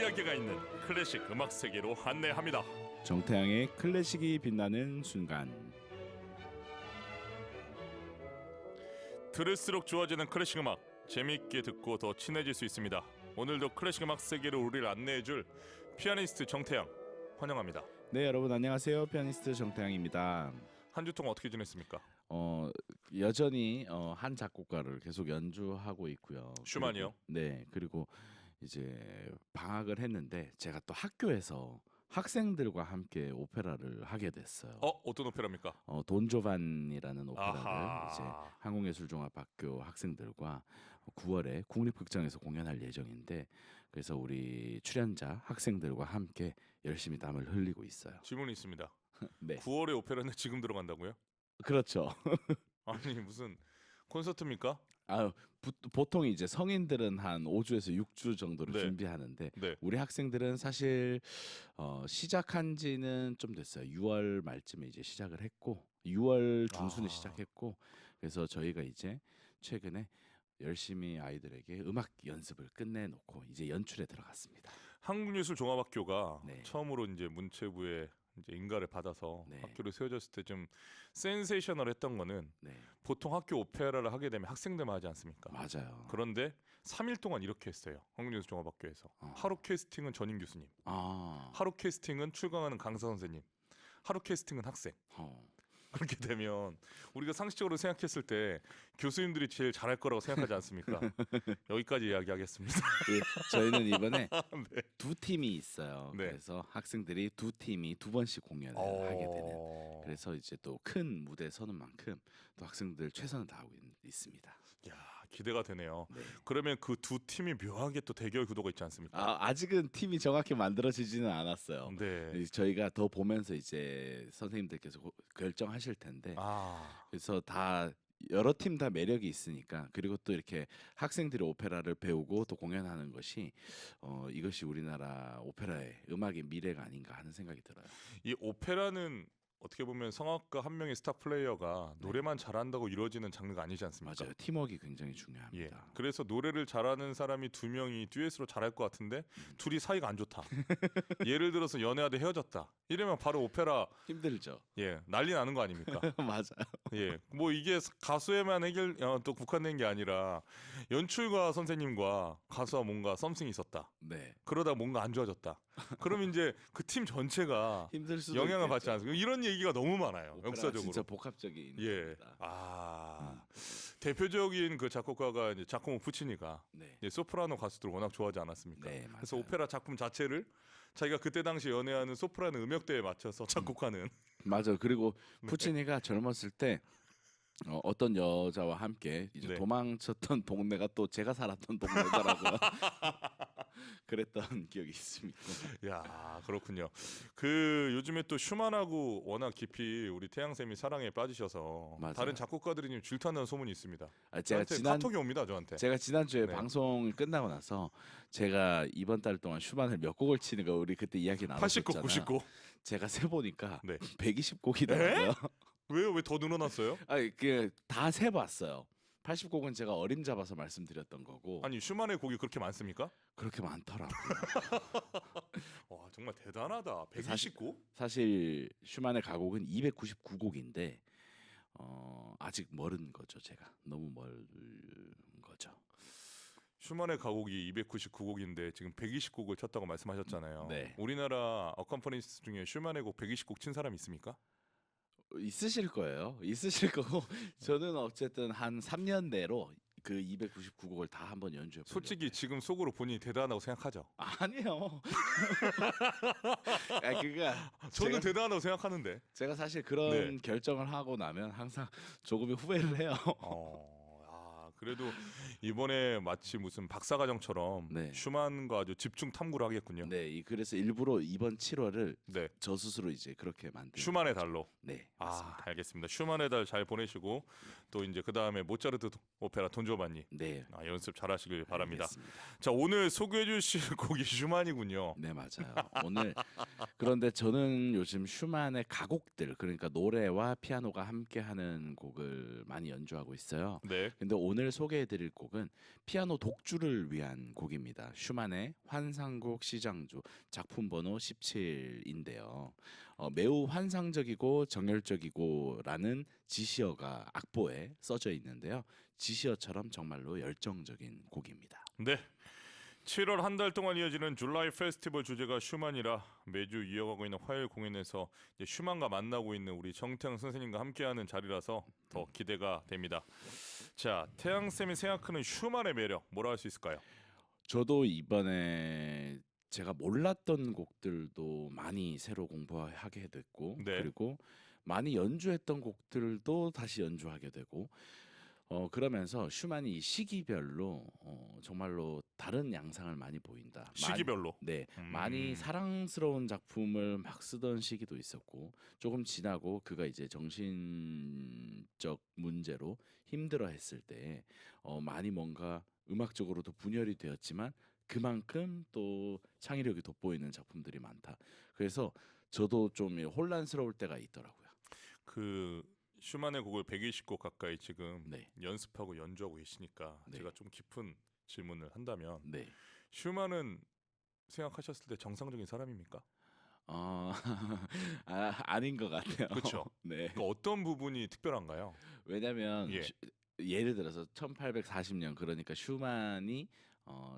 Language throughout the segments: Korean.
이야기가 있는 클래식 음악 세계로 안내합니다. 정태양의 클래식이 빛나는 순간. 들을수록 좋아지는 클래식 음악, 재미있게 듣고 더 친해질 수 있습니다. 오늘도 클래식 음악 세계로 우리를 안내해줄 피아니스트 정태양 환영합니다. 네, 여러분 안녕하세요. 피아니스트 정태양입니다. 한 주 동안 어떻게 지냈습니까? 여전히 한 작곡가를 계속 연주하고 있고요. 슈만이요? 그리고 이제 방학을 했는데 제가 또 학교에서 학생들과 함께 오페라를 하게 됐어요. 어떤 오페라입니까? 돈조반이라는 오페라를 아하. 이제 한국예술종합학교 학생들과 9월에 국립극장에서 공연할 예정인데, 그래서 우리 출연자 학생들과 함께 열심히 땀을 흘리고 있어요. 질문이 있습니다. 네, 9월에 오페라는 지금 들어간다고요? 그렇죠. 아니 무슨 콘서트입니까? 보통 이제 성인들은 한 5주에서 6주 정도를 네. 준비하는데 네. 우리 학생들은 사실 시작한 지는 좀 됐어요. 6월 말쯤에 이제 시작을 했고 6월 중순에 시작했고, 그래서 저희가 이제 최근에 열심히 아이들에게 음악 연습을 끝내놓고 이제 연출에 들어갔습니다. 한국예술종합학교가 네. 처음으로 이제 문체부에 이제 인가를 받아서 네. 학교를 세워졌을 때 좀 센세이셔널했던 거는 네, 보통 학교 오페라를 하게 되면 학생들만 하지 않습니까? 맞아요. 그런데 3일 동안 이렇게 했어요. 한국예술종합학교에서. 하루 캐스팅은 전임 교수님, 하루 캐스팅은 출강하는 강사 선생님, 하루 캐스팅은 학생. 그렇게 되면 우리가 상식적으로 생각했을 때 교수님들이 제일 잘할 거라고 생각하지 않습니까? 여기까지 이야기하겠습니다. 저희는 이번에 네. 두 팀이 있어요. 네. 그래서 학생들이 두 팀이 두 번씩 공연을 하게 되는. 그래서 이제 또 큰 무대에 서는 만큼 또 학생들 최선을 다하고 있습니다. 야, 기대가 되네요. 네. 그러면 그 두 팀이 묘하게 또 대결 구도가 있지 않습니까? 아직은 팀이 정확히 만들어지지는 않았어요. 네. 저희가 더 보면서 이제 선생님들께서 결정하실 텐데, 그래서 다 여러 팀 다 매력이 있으니까, 그리고 또 이렇게 학생들이 오페라를 배우고 또 공연하는 것이 이것이 우리나라 오페라의 음악의 미래가 아닌가 하는 생각이 들어요. 이 오페라는 어떻게 보면 성악가 한 명의 스타 플레이어가 노래만 잘한다고 이루어지는 장르가 아니지 않습니까? 맞아요. 팀워크가 굉장히 예. 중요합니다. 그래서 노래를 잘하는 사람이 두 명이 듀엣으로 잘할 것 같은데 둘이 사이가 안 좋다. 예를 들어서 연애하다 헤어졌다. 이러면 바로 오페라 힘들죠. 난리 나는 거 아닙니까? 맞아요. 뭐 이게 가수에만 또 국한된 게 아니라 연출가 선생님과 가수와 뭔가 썸씽이 있었다. 네. 그러다 뭔가 안 좋아졌다. 그럼 이제 그 팀 전체가 힘들 수도 영향을 있겠죠. 받지 않습니까? 이런 얘기가 너무 많아요. 오페라 역사적으로. 진짜 복합적인 겁니다. 대표적인 그 작곡가가 이제 자코모 푸치니가 네. 이제 소프라노 가수들을 워낙 좋아하지 않았습니까? 네, 그래서 맞아요. 오페라 작품 자체를 자기가 그때 당시 연애하는 소프라노 음역대에 맞춰서 작곡하는. 맞아요. 그리고 네. 푸치니가 젊었을 때 어떤 여자와 함께 이제 네. 도망쳤던 동네가 또 제가 살았던 동네더라고요. 그랬던 기억이 있습니다. 야, 그렇군요. 그 요즘에 또 슈만하고 워낙 깊이 우리 태양 쌤이 사랑에 빠지셔서 맞아요. 다른 작곡가들이 좀 질투한다는 소문이 있습니다. 제가 저한테 카톡이 옵니다, 저한테. 제가 지난주에 네. 방송이 끝나고 나서 제가 이번 달 동안 슈만을 몇 곡을 치는 거 우리 그때 이야기 80곡, 나눴었잖아요. 90곡. 제가 세 보니까 네. 120곡이더라고요. 왜요? 왜 더 늘어났어요? 다 세봤어요. 80곡은 제가 어림잡아서 말씀드렸던 거고. 아니 슈만의 곡이 그렇게 많습니까? 그렇게 많더라고요. 와, 정말 대단하다. 120곡? 사실 슈만의 가곡은 299곡인데 아직 멀은 거죠. 제가 너무 멀은 거죠. 슈만의 가곡이 299곡인데 지금 120곡을 쳤다고 말씀하셨잖아요. 네. 우리나라 어컴퍼니스트 중에 슈만의 곡 120곡 친 사람 있습니까? 있으실 거예요. 있으실 거고 저는 어쨌든 한 3년 내로 그 299곡을 다 한번 연주해 보려고. 솔직히 지금 속으로 본인이 대단하다고 생각하죠. 아니에요. 그러니까 저는 제가, 대단하다고 생각하는데. 제가 사실 그런 네. 결정을 하고 나면 항상 조금의 후회를 해요. 그래도 이번에 마치 무슨 박사과정처럼 네. 슈만과 아주 집중 탐구를 하겠군요. 네, 그래서 일부러 이번 7월을 네. 저 스스로 이제 그렇게 만든. 슈만의 달로. 네, 맞습니다. 알겠습니다. 슈만의 달 잘 보내시고 또 이제 그 다음에 모차르트 오페라 돈조반니 네, 연습 잘하시길 바랍니다. 알겠습니다. 자, 오늘 소개해주실 곡이 슈만이군요. 네, 맞아요. 오늘 그런데 저는 요즘 슈만의 가곡들, 그러니까 노래와 피아노가 함께하는 곡을 많이 연주하고 있어요. 네. 근데 오늘 오늘 소개해드릴 곡은 피아노 독주를 위한 곡입니다. 슈만의 환상곡 시장조 작품 번호 17인데요. 매우 환상적이고 정열적이고라는 지시어가 악보에 써져 있는데요. 지시어처럼 정말로 열정적인 곡입니다. 네. 7월 한 달 동안 이어지는 줄라이 페스티벌 주제가 슈만이라 매주 이어가고 있는 화요일 공연에서 이제 슈만과 만나고 있는 우리 정태양 선생님과 함께하는 자리라서 더 기대가 됩니다. 자, 태양 쌤이 생각하는 슈만의 매력 뭐라 할 수 있을까요? 저도 이번에 제가 몰랐던 곡들도 많이 새로 공부하게 됐고, 네. 그리고 많이 연주했던 곡들도 다시 연주하게 되고, 그러면서 슈만이 이 시기별로 정말로 다른 양상을 많이 보인다. 시기별로. 많이 사랑스러운 작품을 막 쓰던 시기도 있었고, 조금 지나고 그가 이제 정신적 문제로 힘들어했을 때 많이 뭔가 음악적으로도 분열이 되었지만 그만큼 또 창의력이 돋보이는 작품들이 많다. 그래서 저도 좀 혼란스러울 때가 있더라고요. 그 슈만의 곡을 120곡 가까이 지금 네. 연습하고 연주하고 계시니까 네. 제가 좀 깊은 질문을 한다면 네. 슈만은 생각하셨을 때 정상적인 사람입니까? 아닌 것 같아요. 그렇죠. 네. 그러니까 어떤 부분이 특별한가요? 왜냐하면 예. 예를 들어서 1840년 그러니까 슈만이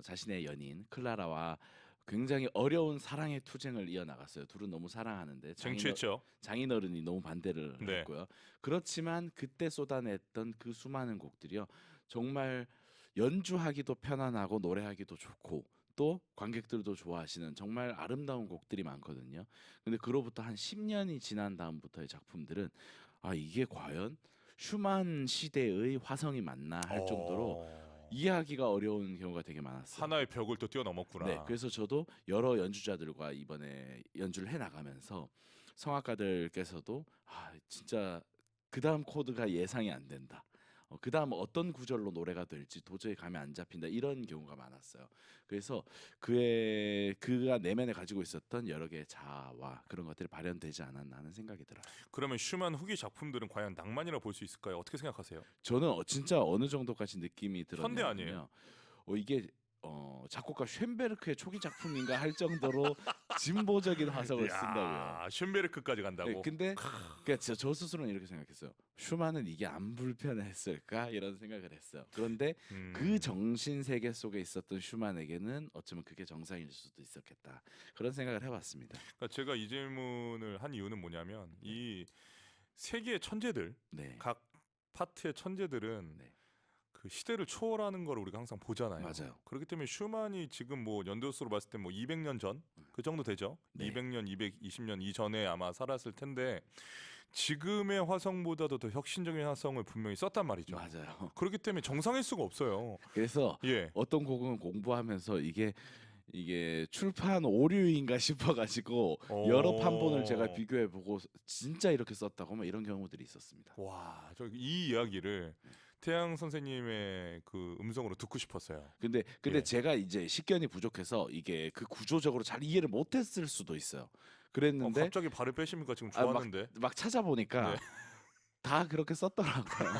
자신의 연인 클라라와 굉장히 어려운 사랑의 투쟁을 이어나갔어요. 둘은 너무 사랑하는데 쟁취했죠. 장인어른이 너무 반대를 네. 했고요. 그렇지만 그때 쏟아냈던 그 수많은 곡들이요. 정말 연주하기도 편안하고 노래하기도 좋고 또 관객들도 좋아하시는 정말 아름다운 곡들이 많거든요. 근데 그로부터 한 10년이 지난 다음부터의 작품들은 이게 과연 슈만 시대의 화성이 맞나 할 정도로 이해하기가 어려운 경우가 되게 많았어요. 하나의 벽을 또 뛰어넘었구나. 네, 그래서 저도 여러 연주자들과 이번에 연주를 해나가면서 성악가들께서도 진짜 그 다음 코드가 예상이 안 된다. 그 다음 어떤 구절로 노래가 될지 도저히 감이 안 잡힌다. 이런 경우가 많았어요. 그래서 그가 내면에 가지고 있었던 여러 개의 자아와 그런 것들이 발현되지 않았나 하는 생각이 들어요. 그러면 슈만 후기 작품들은 과연 낭만이라 볼 수 있을까요? 어떻게 생각하세요? 저는 진짜 어느 정도까지 느낌이 현대 들었냐면요. 아니에요? 이게 작곡가 쉔베르크의 초기 작품인가 할 정도로 진보적인 화성을 쓴다고요. 쉔베르크까지 간다고. 네, 근데 그러니까 저 스스로는 이렇게 생각했어요. 슈만은 이게 안 불편했을까 이런 생각을 했어요. 그런데 그 정신 세계 속에 있었던 슈만에게는 어쩌면 그게 정상일 수도 있었겠다. 그런 생각을 해봤습니다. 그러니까 제가 이 질문을 한 이유는 뭐냐면 이 세계의 천재들, 네. 각 파트의 천재들은 네. 그 시대를 초월하는 걸 우리가 항상 보잖아요. 맞아요. 그렇기 때문에 슈만이 지금 뭐 연도수로 봤을 때 뭐 200년 전 그 정도 되죠. 네. 200년, 220년 이전에 아마 살았을 텐데 지금의 화성보다도 더 혁신적인 화성을 분명히 썼단 말이죠. 맞아요. 그렇기 때문에 정상일 수가 없어요. 그래서 어떤 곡은 공부하면서 이게 출판 오류인가 싶어가지고 여러 판본을 제가 비교해보고 진짜 이렇게 썼다고 막 이런 경우들이 있었습니다. 와, 저 이 이야기를 태양 선생님의 그 음성으로 듣고 싶었어요. 근데 제가 이제 식견이 부족해서 이게 그 구조적으로 잘 이해를 못했을 수도 있어요. 그랬는데 갑자기 발을 빼십니까? 지금 좋았는데. 막 찾아보니까 다 그렇게 썼더라고요.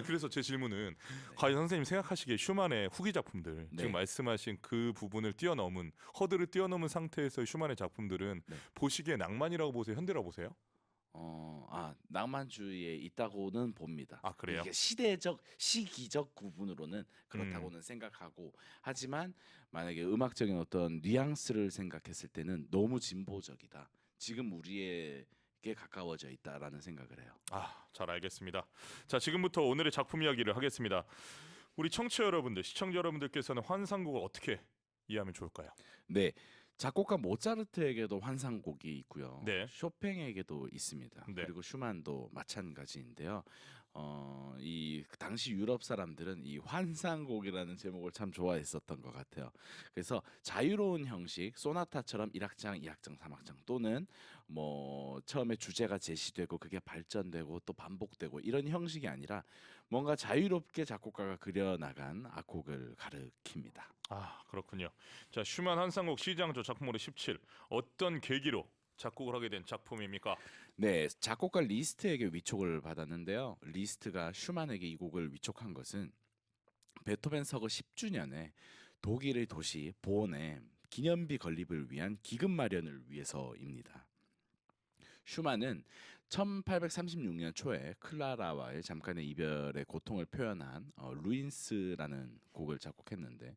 그래서 제 질문은 과연 선생님 생각하시기에 슈만의 후기 작품들 지금 말씀하신 그 부분을 뛰어넘은 허들을 뛰어넘은 상태에서 슈만의 작품들은 보시기에 낭만이라고 보세요? 현대라고 보세요? 낭만주의에 있다고는 봅니다. 그래요? 이게 시기적 구분으로는 그렇다고는 생각하고 하지만 만약에 음악적인 어떤 뉘앙스를 생각했을 때는 너무 진보적이다. 지금 우리에게 가까워져 있다라는 생각을 해요. 잘 알겠습니다. 자, 지금부터 오늘의 작품 이야기를 하겠습니다. 우리 청취자 여러분들, 시청자 여러분들께서는 환상곡을 어떻게 이해하면 좋을까요? 네. 작곡가 모차르트에게도 환상곡이 있고요. 네. 쇼팽에게도 있습니다. 그리고 슈만도 마찬가지인데요. 이 당시 유럽 사람들은 이 환상곡이라는 제목을 참 좋아했었던 것 같아요. 그래서 자유로운 형식, 소나타처럼 1악장, 2악장, 3악장 또는 뭐 처음에 주제가 제시되고 그게 발전되고 또 반복되고 이런 형식이 아니라 뭔가 자유롭게 작곡가가 그려나간 악곡을 가리킵니다. 그렇군요. 자, 슈만 환상곡 시장조 작품 번호 17 어떤 계기로 작곡을 하게 된 작품입니까? 네, 작곡가 리스트에게 위촉을 받았는데요. 리스트가 슈만에게 이 곡을 위촉한 것은 베토벤 서거 10주년에 독일의 도시 보온에 기념비 건립을 위한 기금 마련을 위해서입니다. 슈만은 1836년 초에 클라라와의 잠깐의 이별의 고통을 표현한 루인스라는 곡을 작곡했는데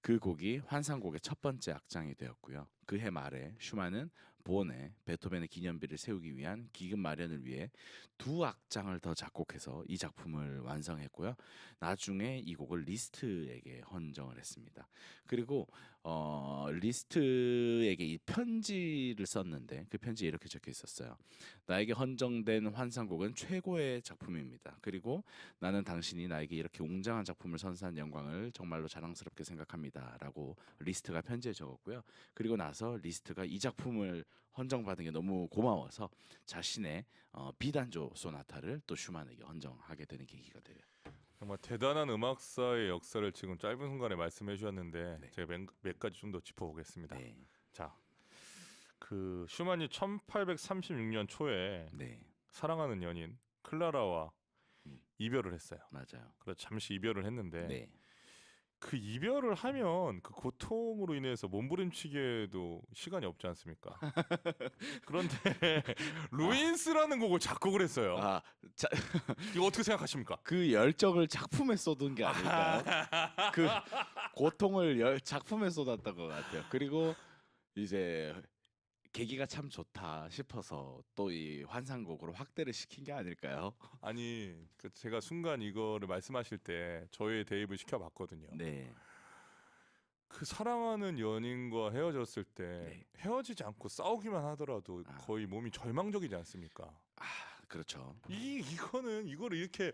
그 곡이 환상곡의 첫 번째 악장이 되었고요. 그해 말에 슈만은 본에 베토벤의 기념비를 세우기 위한 기금 마련을 위해 두 악장을 더 작곡해서 이 작품을 완성했고요. 나중에 이 곡을 리스트에게 헌정을 했습니다. 그리고 리스트에게 이 편지를 썼는데 그 편지에 이렇게 적혀 있었어요. 나에게 헌정된 환상곡은 최고의 작품입니다. 그리고 나는 당신이 나에게 이렇게 웅장한 작품을 선사한 영광을 정말로 자랑스럽게 생각합니다. 라고 리스트가 편지에 적었고요. 그리고 나서 리스트가 이 작품을 헌정받은 게 너무 고마워서 자신의 비단조 소나타를 또 슈만에게 헌정하게 되는 계기가 돼요. 정말 대단한 음악사의 역사를 지금 짧은 순간에 말씀해 주셨는데 네. 제가 몇 가지 좀 더 짚어보겠습니다. 네. 자, 그 슈만이 1836년 초에 네. 사랑하는 연인 클라라와 이별을 했어요. 맞아요. 그래서 잠시 이별을 했는데 네. 그 이별을 하면 그 고통으로 인해서 몸부림치기에도 시간이 없지 않습니까? 그런데 루인스라는 곡을 작곡을 했어요. 자, 이거 어떻게 생각하십니까? 그 열정을 작품에 쏟은 게 아닐까요? 그 고통을 작품에 쏟았던 것 같아요. 그리고 이제 계기가 참 좋다 싶어서 또 이 환상곡으로 확대를 시킨 게 아닐까요? 아니, 그 제가 순간 이거를 말씀하실 때 저의 대입을 시켜봤거든요. 네. 그 사랑하는 연인과 헤어졌을 때 네. 헤어지지 않고 싸우기만 하더라도 거의 몸이 절망적이지 않습니까? 그렇죠. 이거를 이렇게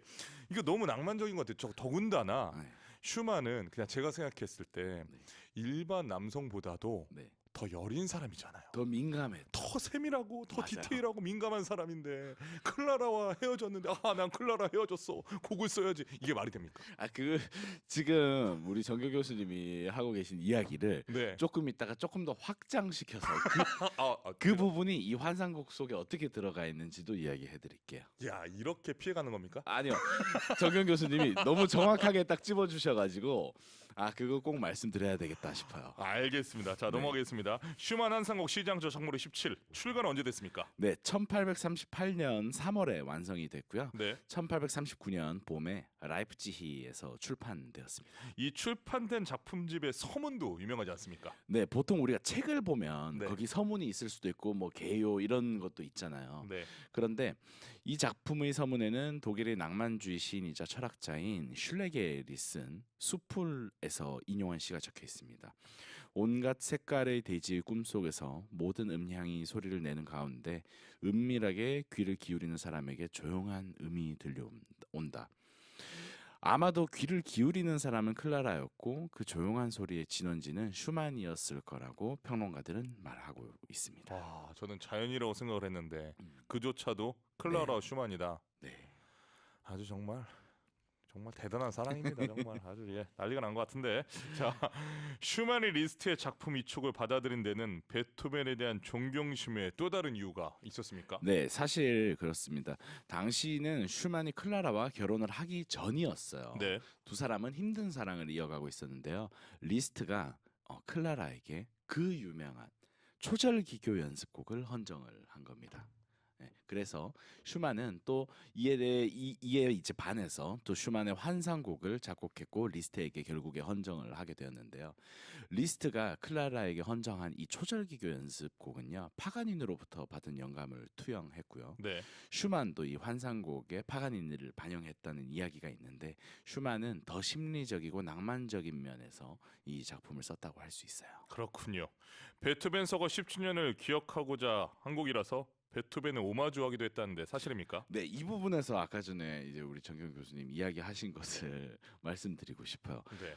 이거 너무 낭만적인 것 같아요. 더군다나 네. 슈만은 그냥 제가 생각했을 때 네. 일반 남성보다도 네. 더 여린 사람이잖아요. 더 민감해. 더 세밀하고 더 맞아요. 디테일하고 민감한 사람인데 클라라와 헤어졌는데 난 클라라 헤어졌어. 곡을 써야지. 이게 말이 됩니까? 지금 우리 정교 교수님이 하고 계신 이야기를 네. 조금 있다가 조금 더 확장시켜서 그 부분이 이 환상곡 속에 어떻게 들어가 있는지도 이야기해 드릴게요. 야, 이렇게 피해가는 겁니까? 아니요. 정경 교수님이 너무 정확하게 딱 집어 주셔 가지고 그거 꼭 말씀드려야 되겠다 싶어요. 알겠습니다. 자, 네. 넘어가겠습니다. 슈만 환상곡 시장조 작물의 17 출간은 언제 됐습니까? 네, 1838년 3월에 완성이 됐고요. 네. 1839년 봄에 라이프치히에서 출판되었습니다. 이 출판된 작품집의 서문도 유명하지 않습니까? 네, 보통 우리가 책을 보면 네. 거기 서문이 있을 수도 있고 뭐 개요 이런 것도 있잖아요. 네. 그런데 이 작품의 서문에는 독일의 낭만주의 시인이자 철학자인 슐레겔이 쓴 수풀에서 인용한 시가 적혀 있습니다. 온갖 색깔의 대지의 꿈속에서 모든 음향이 소리를 내는 가운데 은밀하게 귀를 기울이는 사람에게 조용한 음이 들려온다. 아마도 귀를 기울이는 사람은 클라라였고 그 조용한 소리의 진원지는 슈만이었을 거라고 평론가들은 말하고 있습니다. 와, 저는 자연이라고 생각을 했는데 그조차도 클라라 슈만이다. 네. 아주 정말 대단한 사랑입니다. 정말 아주 난리가 난 것 같은데. 자, 슈만이 리스트의 작품 이촉을 받아들인 데는 베토벤에 대한 존경심의 또 다른 이유가 있었습니까? 네, 사실 그렇습니다. 당시는 슈만이 클라라와 결혼을 하기 전이었어요. 네. 두 사람은 힘든 사랑을 이어가고 있었는데요. 리스트가 클라라에게 그 유명한 초절기교 연습곡을 헌정을 한 겁니다. 네, 그래서 슈만은 또 이에 이제 반해서 또 슈만의 환상곡을 작곡했고 리스트에게 결국에 헌정을 하게 되었는데요. 리스트가 클라라에게 헌정한 이 초절기교 연습곡은요 파가니니로부터 받은 영감을 투영했고요. 네. 슈만도 이 환상곡에 파가니니를 반영했다는 이야기가 있는데 슈만은 더 심리적이고 낭만적인 면에서 이 작품을 썼다고 할 수 있어요. 그렇군요. 베토벤 서거 10주년을 기억하고자 한 곡이라서 베토벤을 오마주하기도 했다는데 사실입니까? 네, 이 부분에서 아까 전에 이제 우리 정경 교수님 이야기하신 것을 말씀드리고 싶어요. 네.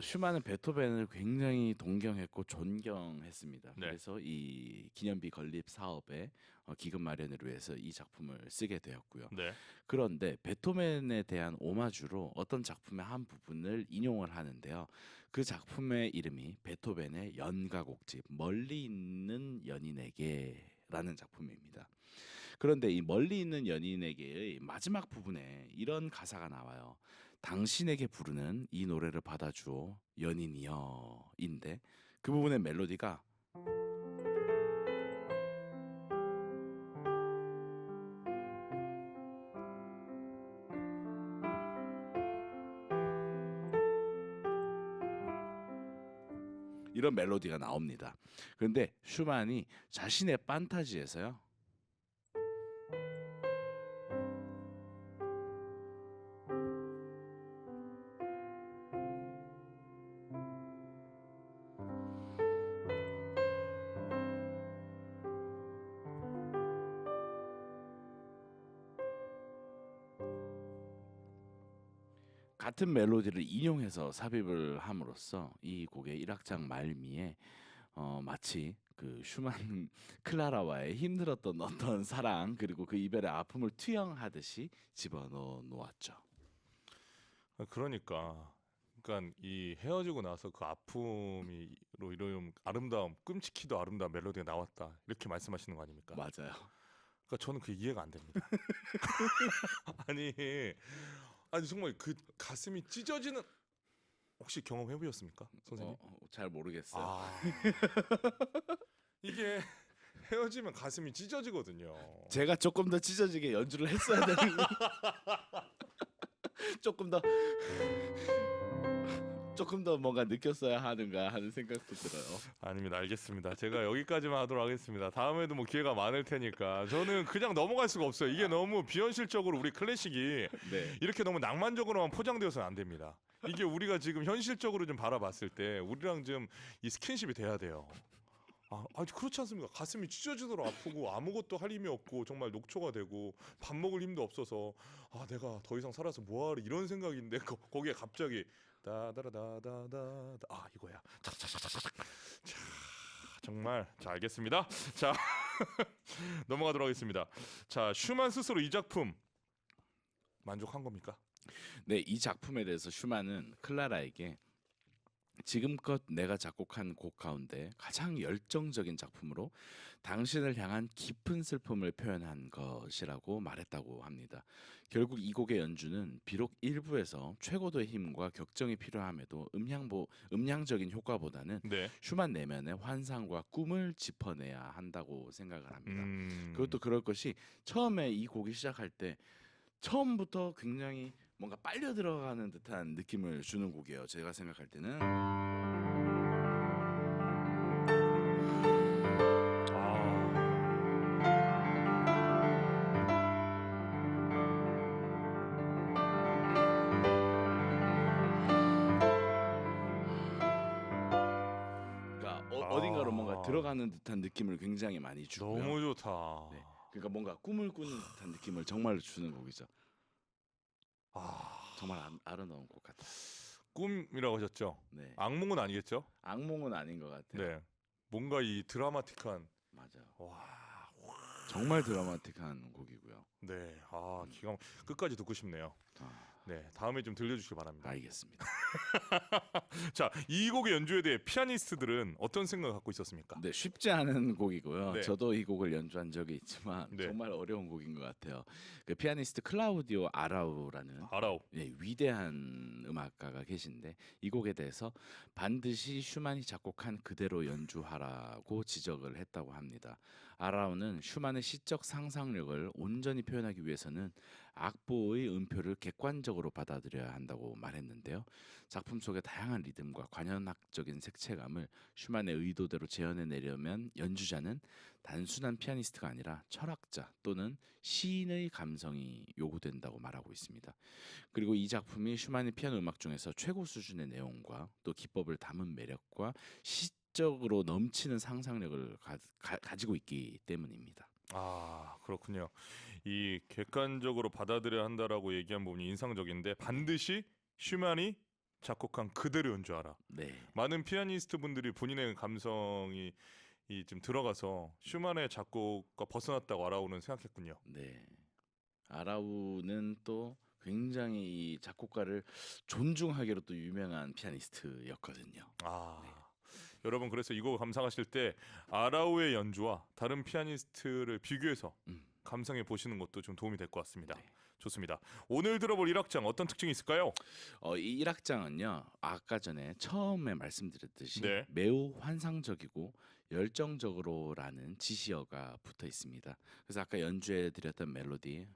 슈만은 베토벤을 굉장히 동경했고 존경했습니다. 네. 그래서 이 기념비 건립 사업에 기금 마련을 위해서 이 작품을 쓰게 되었고요. 네. 그런데 베토벤에 대한 오마주로 어떤 작품의 한 부분을 인용을 하는데요. 그 작품의 이름이 베토벤의 연가곡집 멀리 있는 연인에게라는 작품입니다. 그런데 이 멀리 있는 연인에게의 마지막 부분에 이런 가사가 나와요. 당신에게 부르는 이 노래를 받아주오 연인이여인데 그 부분의 멜로디가 이런 멜로디가 나옵니다. 그런데 슈만이 자신의 판타지에서요. 같은 멜로디를 인용해서 삽입을 함으로써 이 곡의 1악장 말미에 마치 그 슈만 클라라와의 힘들었던 어떤 사랑 그리고 그 이별의 아픔을 투영하듯이 집어넣어 놓았죠. 그러니까 이 헤어지고 나서 그 아픔이로 이런 아름다움, 끔찍히도 아름다운 멜로디가 나왔다 이렇게 말씀하시는 거 아닙니까? 맞아요. 그러니까 저는 그 이해가 안 됩니다. 아니 정말 그 가슴이 찢어지는 혹시 경험해 보셨습니까, 선생님? 잘 모르겠어요. 이게 헤어지면 가슴이 찢어지거든요. 제가 조금 더 찢어지게 연주를 했어야 되는 조금 더 뭔가 느꼈어야 하는가 하는 생각도 들어요. 아닙니다. 알겠습니다. 제가 여기까지만 하도록 하겠습니다. 다음에도 뭐 기회가 많을 테니까 저는 그냥 넘어갈 수가 없어요. 이게 너무 비현실적으로 우리 클래식이 네. 이렇게 너무 낭만적으로만 포장되어서는 안 됩니다. 이게 우리가 지금 현실적으로 좀 바라봤을 때 우리랑 좀 이 스킨십이 돼야 돼요. 아니 그렇지 않습니까? 가슴이 찢어지도록 아프고 아무것도 할 힘이 없고 정말 녹초가 되고 밥 먹을 힘도 없어서 내가 더 이상 살아서 뭐하러 이런 생각인데 거기에 갑자기 다다라다다다 이거야. 자 정말 자 알겠습니다. 자 넘어가도록 하겠습니다. 자 슈만 스스로 이 작품 만족한 겁니까? 네, 이 작품에 대해서 슈만은 클라라에게 지금껏 내가 작곡한 곡 가운데 가장 열정적인 작품으로 당신을 향한 깊은 슬픔을 표현한 것이라고 말했다고 합니다. 결국 이 곡의 연주는 비록 일부에서 최고도의 힘과 격정이 필요함에도 음향적인 효과보다는 네. 슈만 내면의 환상과 꿈을 짚어내야 한다고 생각을 합니다. 그것도 그럴 것이 처음에 이 곡이 시작할 때 처음부터 굉장히 뭔가 빨려 들어가는 듯한 느낌을 주는 곡이에요. 제가 생각할 때는 그러니까 어딘가로 뭔가 들어가는 듯한 느낌을 굉장히 많이 주고요. 너무 좋다. 네. 그러니까 뭔가 꿈을 꾸는 듯한 느낌을 정말로 주는 곡이죠. 정말 아름다운 곡 같아요. 꿈이라고 하셨죠? 네. 악몽은 아니겠죠? 악몽은 아닌 것 같아요. 네. 뭔가 이 드라마틱한 맞아요. 정말 드라마틱한 곡이고요. 네. 기가 끝까지 듣고 싶네요. 네. 다음에 좀 들려주시기 바랍니다. 알겠습니다. 자, 이 곡의 연주에 대해 피아니스트들은 어떤 생각을 갖고 있었습니까? 네, 쉽지 않은 곡이고요. 네. 저도 이 곡을 연주한 적이 있지만 네. 정말 어려운 곡인 것 같아요. 그 피아니스트 클라우디오 아라우라는 위대한 음악가가 계신데 이 곡에 대해서 반드시 슈만이 작곡한 그대로 연주하라고 지적을 했다고 합니다. 아라우는 슈만의 시적 상상력을 온전히 표현하기 위해서는 악보의 음표를 객관적으로 받아들여야 한다고 말했는데요. 작품 속의 다양한 리듬과 관현악적인 색채감을 슈만의 의도대로 재현해내려면 연주자는 단순한 피아니스트가 아니라 철학자 또는 시인의 감성이 요구된다고 말하고 있습니다. 그리고 이 작품이 슈만의 피아노 음악 중에서 최고 수준의 내용과 또 기법을 담은 매력과 시적으로 넘치는 상상력을 가지고 있기 때문입니다. 그렇군요. 이 객관적으로 받아들여야 한다라고 얘기한 부분이 인상적인데 반드시 슈만이 작곡한 그대로 연주하라. 네. 많은 피아니스트 분들이 본인의 감성이 좀 들어가서 슈만의 작곡과 벗어났다고 아라우는 생각했군요. 네. 아라우는 또 굉장히 이 작곡가를 존중하기로 또 유명한 피아니스트였거든요. 네. 여러분 그래서 이 곡을 감상하실 때 아라우의 연주와 다른 피아니스트를 비교해서 감상해 보시는 것도 좀 도움이 될 것 같습니다. 네. 좋습니다. 오늘 들어볼 1악장 어떤 특징이 있을까요? 이 1악장은요. 아까 전에 처음에 말씀드렸듯이 네. 매우 환상적이고 열정적으로라는 지시어가 붙어 있습니다. 그래서 아까 연주해 드렸던 멜로디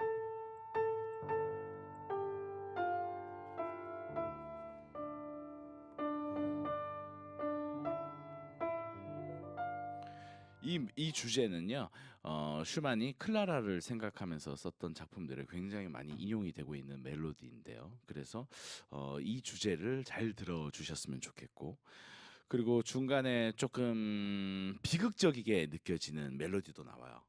이 주제는요. 슈만이 클라라를 생각하면서 썼던 작품들에 굉장히 많이 인용이 되고 있는 멜로디인데요. 그래서 이 주제를 잘 들어주셨으면 좋겠고, 그리고 중간에 조금 비극적이게 느껴지는 멜로디도 나와요.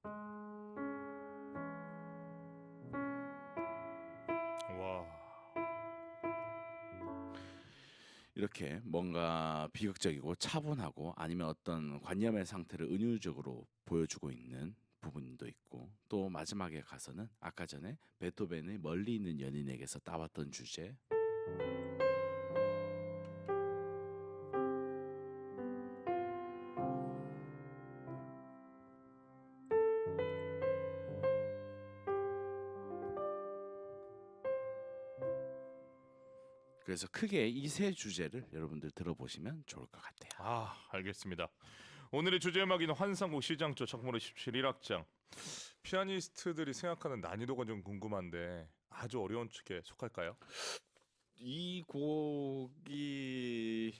와. 이렇게 뭔가 비극적이고 차분하고 아니면 어떤 관념의 상태를 은유적으로 보여주고 있는 부분도 있고, 또 마지막에 가서는 아까 전에 베토벤의 멀리 있는 연인에게서 따왔던 주제 그래서 크게 이 세 주제를 여러분들 들어보시면 좋을 것 같아요. 알겠습니다. 오늘의 주제 음악인 환상곡 시장조 작품으로 17 1악장. 피아니스트들이 생각하는 난이도가 좀 궁금한데 아주 어려운 축에 속할까요? 이 곡이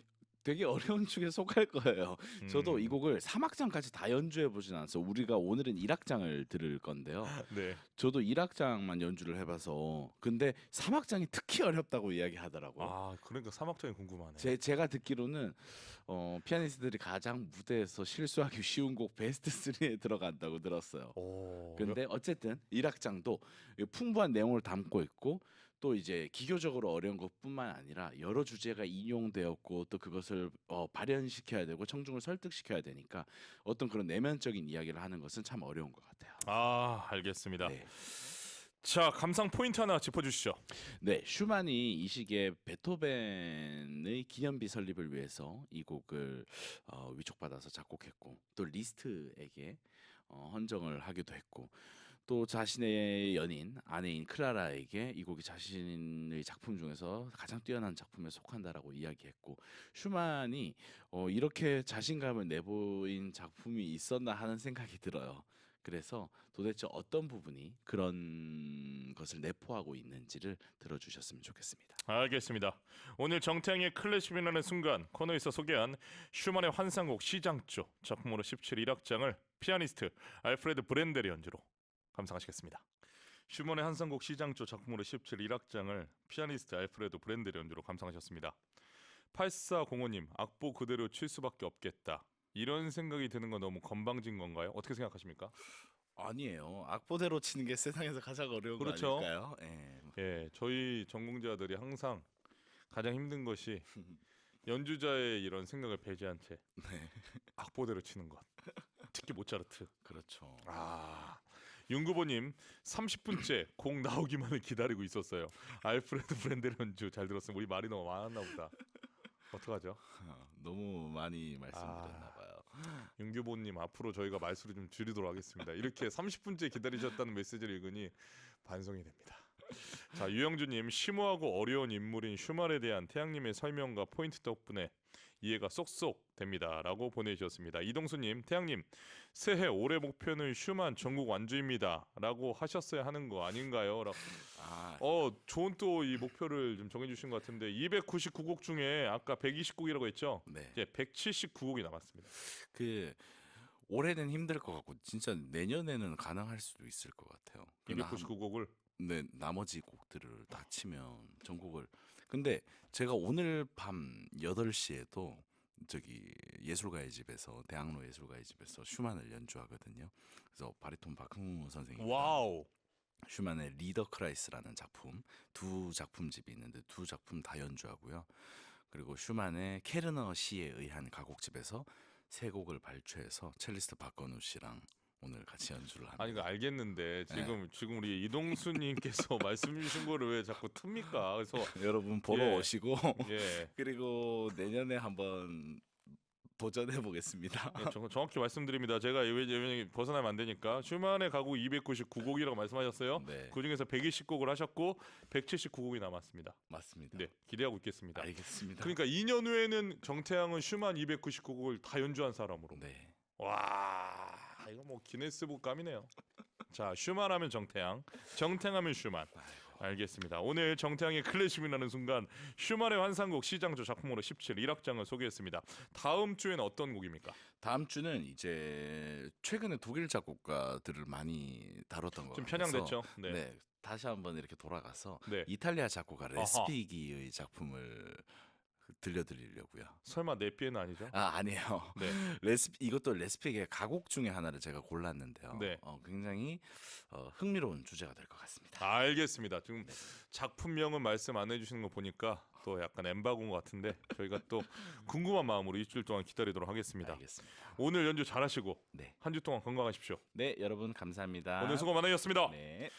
되게 어려운 축에 속할 거예요. 저도 이 곡을 3악장까지 다 연주해 보진 않았어요. 우리가 오늘은 1악장을 들을 건데요. 네. 저도 1악장만 연주를 해봐서 근데 3악장이 특히 어렵다고 이야기하더라고요. 그러니까 3악장이 궁금하네. 제가 듣기로는 피아니스트들이 가장 무대에서 실수하기 쉬운 곡 베스트 3에 들어간다고 들었어요. 근데 어쨌든 1악장도 풍부한 내용을 담고 있고, 또 이제 기교적으로 어려운 것뿐만 아니라 여러 주제가 인용되었고, 또 그것을 발현시켜야 되고 청중을 설득시켜야 되니까 어떤 그런 내면적인 이야기를 하는 것은 참 어려운 것 같아요. 알겠습니다. 네. 자, 감상 포인트 하나 짚어주시죠. 네, 슈만이 이 시기에 베토벤의 기념비 설립을 위해서 이 곡을 위촉받아서 작곡했고, 또 리스트에게 헌정을 하기도 했고, 또 자신의 연인 아내인 클라라에게 이 곡이 자신의 작품 중에서 가장 뛰어난 작품에 속한다라고 이야기했고, 슈만이 이렇게 자신감을 내보인 작품이 있었나 하는 생각이 들어요. 그래서 도대체 어떤 부분이 그런 것을 내포하고 있는지를 들어주셨으면 좋겠습니다. 알겠습니다. 오늘 정태영의 클래식이라는 순간 코너에서 소개한 슈만의 환상곡 시장조 작품으로 17 1악장을 피아니스트 알프레드 브렌델의 연주로 감상하시겠습니다. 슈만의 환상곡 시장조 작품으로 17 1악장을 피아니스트 알프레드 브렌델의 연주로 감상하셨습니다. 8405님, 악보 그대로 칠 수밖에 없겠다. 이런 생각이 드는 건 너무 건방진 건가요? 어떻게 생각하십니까? 아니에요. 악보대로 치는 게 세상에서 가장 어려운 그렇죠. 거 아닐까요? 예, 저희 전공자들이 항상 가장 힘든 것이 연주자의 이런 생각을 배제한 채 악보대로 치는 것. 특히 모차르트. 그렇죠. 윤구보님 30분째 곡 나오기만을 기다리고 있었어요. 알프레드 브렌델 연주 잘 들었으면 우리 말이 너무 많았나 보다. 어떡하죠? 너무 많이 말씀드렸나 봐요. 윤규보님 앞으로 저희가 말수를 좀 줄이도록 하겠습니다. 이렇게 30분째 기다리셨다는 메시지를 읽으니 반성이 됩니다. 자, 유영주님 심오하고 어려운 인물인 슈만에 대한 태양님의 설명과 포인트 덕분에 이해가 쏙쏙 됩니다라고 보내주셨습니다. 이동수님, 태양님 새해 올해 목표는 슈만 전국 완주입니다라고 하셨어야 하는 거 아닌가요? 좋은 또 이 목표를 좀 정해주신 것 같은데 299곡 중에 아까 120곡이라고 했죠? 네. 이제 179곡이 남았습니다. 올해는 힘들 것 같고 진짜 내년에는 가능할 수도 있을 것 같아요. 299곡을 네, 나머지 곡들을 다 치면 전곡을. 근데 제가 오늘 밤 8시에도 저기 예술가의 집에서 대학로 예술가의 집에서 슈만을 연주하거든요. 그래서 바리톤 박흥우 선생님 와우. 슈만의 리더 크라이스라는 작품, 두 작품집이 있는데 두 작품 다 연주하고요. 그리고 슈만의 케르너 시에 의한 가곡집에서 세 곡을 발췌해서 첼리스트 박건우 씨랑 오늘 같이 연주를 합니다. 아니 이거 알겠는데 지금 우리 이동수님께서 말씀 주신 거를 왜 자꾸 틉니까? 그래서 여러분 보러 예. 오시고 예. 그리고 내년에 한번 도전해 보겠습니다. 예, 정확히 말씀드립니다. 제가 왜냐면 벗어나면 안 되니까 슈만의 가곡 299곡이라고 말씀하셨어요. 네. 그 중에서 120곡을 하셨고 179곡이 남았습니다. 맞습니다. 네, 기대하고 있겠습니다. 알겠습니다. 그러니까 2년 후에는 정태양은 슈만 299곡을 다 연주한 사람으로. 네. 와, 이거 뭐 기네스북 감이네요. 자, 슈만 하면 정태양, 정태양 하면 슈만. 알겠습니다. 오늘 정태양의 클래식이라는 순간 슈만의 환상곡 시장조 작품으로 17 1악장을 소개했습니다. 다음 주에는 어떤 곡입니까? 다음 주는 이제 최근에 독일 작곡가들을 많이 다뤘던 것 좀 같아서 편향됐죠. 네. 네. 다시 한번 이렇게 돌아가서 네. 이탈리아 작곡가 아하. 레스피기의 작품을 들려드리려고요. 설마 네피에는 아니죠? 아니에요. 네. 이것도 레스피기의 가곡 중에 하나를 제가 골랐는데요. 네. 굉장히 흥미로운 주제가 될 것 같습니다. 알겠습니다. 지금 작품명은 말씀 안 해주시는 거 보니까 또 약간 엠바고인 것 같은데 저희가 또 궁금한 마음으로 일주일 동안 기다리도록 하겠습니다. 알겠습니다. 오늘 연주 잘하시고 네. 한 주 동안 건강하십시오. 네, 여러분 감사합니다. 오늘 수고 많으셨습니다. 네.